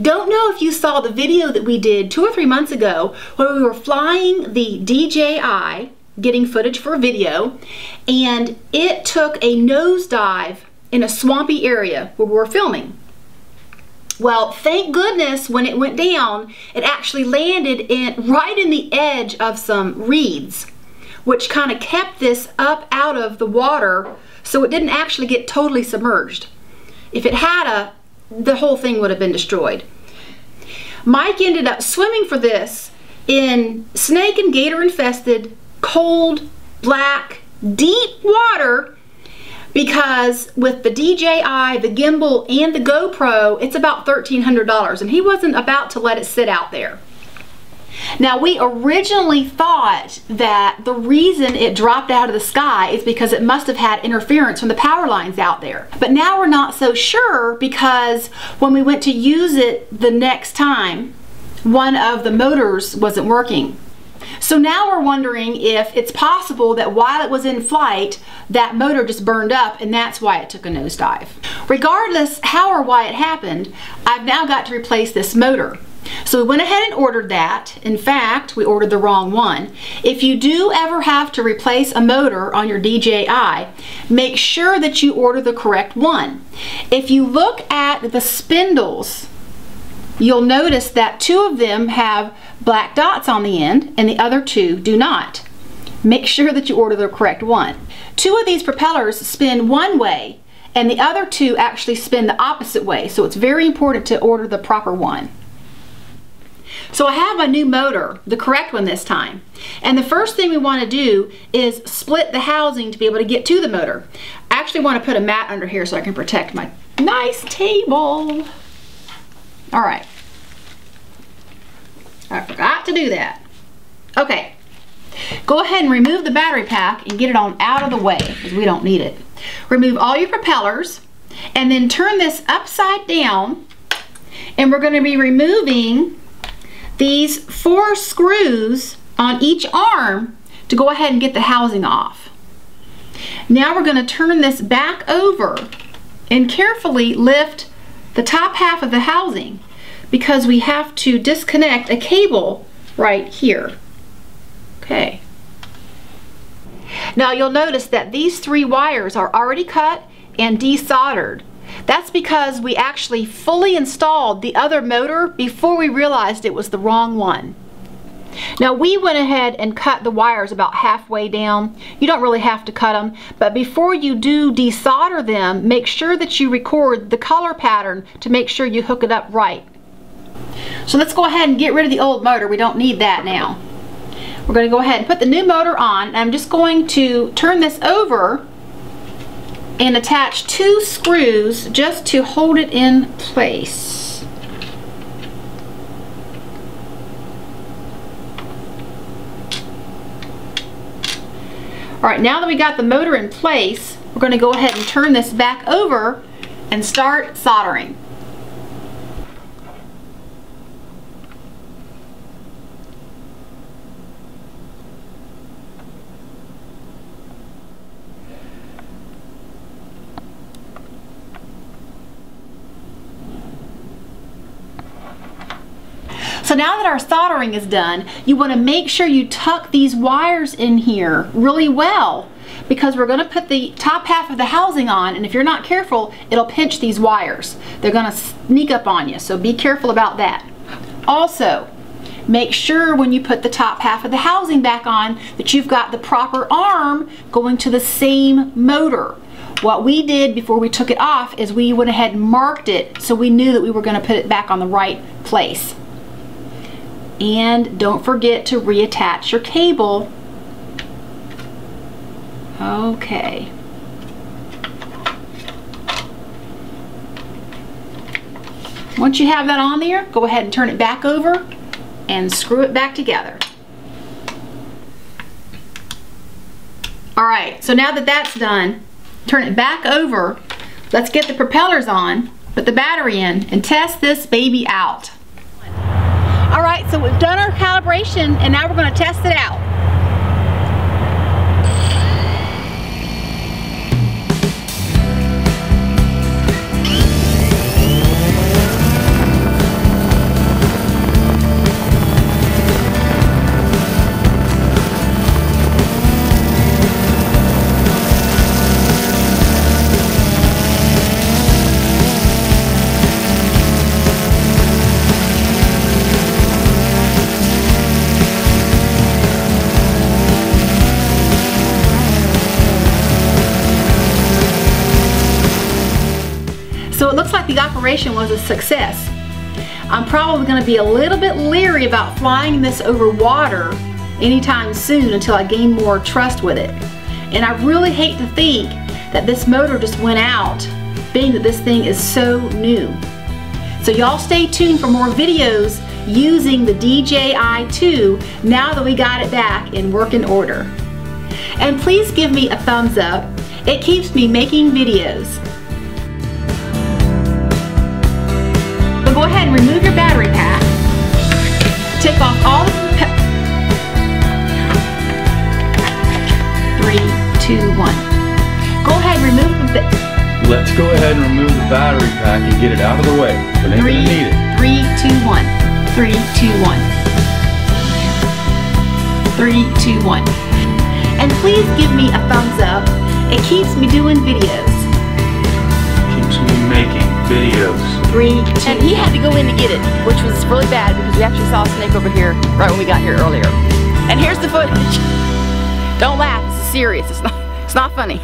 Don't know if you saw the video that we did 2 or 3 months ago where we were flying the DJI, getting footage for a video, and it took a nosedive in a swampy area where we were filming. Well, thank goodness when it went down, it actually landed right in the edge of some reeds, which kind of kept this up out of the water so it didn't actually get totally submerged. If it had, the whole thing would have been destroyed. Mike ended up swimming for this in snake and gator infested, cold, black, deep water, because with the DJI, the gimbal, and the GoPro, it's about $1,300, and he wasn't about to let it sit out there. Now, we originally thought that the reason it dropped out of the sky is because it must have had interference from the power lines out there. But now we're not so sure, because when we went to use it the next time, one of the motors wasn't working. So now we're wondering if it's possible that while it was in flight, that motor just burned up and that's why it took a nosedive. Regardless how or why it happened, I've now got to replace this motor. So we went ahead and ordered that. In fact, we ordered the wrong one. If you do ever have to replace a motor on your DJI, make sure that you order the correct one. If you look at the spindles, you'll notice that 2 of them have black dots on the end and the other 2 do not. Make sure that you order the correct one. 2 of these propellers spin one way and the other 2 actually spin the opposite way, so it's very important to order the proper one. So I have a new motor, the correct one this time. And the first thing we want to do is split the housing to be able to get to the motor. I actually want to put a mat under here so I can protect my nice table. All right. I forgot to do that. Okay. Go ahead and remove the battery pack and get it on out of the way because we don't need it. Remove all your propellers and then turn this upside down, and we're going to be removing these 4 screws on each arm to go ahead and get the housing off. Now we're going to turn this back over and carefully lift the top half of the housing because we have to disconnect a cable right here. Okay. Now you'll notice that these 3 wires are already cut and desoldered. That's because we actually fully installed the other motor before we realized it was the wrong one. Now we went ahead and cut the wires about halfway down. You don't really have to cut them, but before you do desolder them, make sure that you record the color pattern to make sure you hook it up right. So let's go ahead and get rid of the old motor. We don't need that now. We're going to go ahead and put the new motor on, and I'm just going to turn this over and attach 2 screws just to hold it in place. Alright, now that we got the motor in place, we're going to go ahead and turn this back over and start soldering. So now that our soldering is done, you want to make sure you tuck these wires in here really well, because we're going to put the top half of the housing on, and if you're not careful, it'll pinch these wires. They're going to sneak up on you, so be careful about that. Also, make sure when you put the top half of the housing back on that you've got the proper arm going to the same motor. What we did before we took it off is we went ahead and marked it so we knew that we were going to put it back on the right place. And don't forget to reattach your cable. Okay. Once you have that on there, go ahead and turn it back over and screw it back together. Alright, so now that that's done, turn it back over. Let's get the propellers on, put the battery in, and test this baby out. Alright, so we've done our calibration and now we're going to test it out. the operation was a success. I'm probably going to be a little bit leery about flying this over water anytime soon until I gain more trust with it. And I really hate to think that this motor just went out, being that this thing is so new. So y'all stay tuned for more videos using the DJI 2 now that we got it back in working order. And please give me a thumbs up. It keeps me making videos. So go ahead and remove your battery pack. Take off all the 3, 2, 1. Go ahead and remove the Let's go ahead and remove the battery pack and get it out of the way. We ain't gonna need it. 3, 2, 1. 3, 2, 1. 3, 2, 1. And please give me a thumbs up. It keeps me doing videos. Keeps me making videos. 3, 2. And he had to go in to get it, which was really bad because we actually saw a snake over here right when we got here earlier. And here's the footage. Don't laugh, this is serious. It's not funny.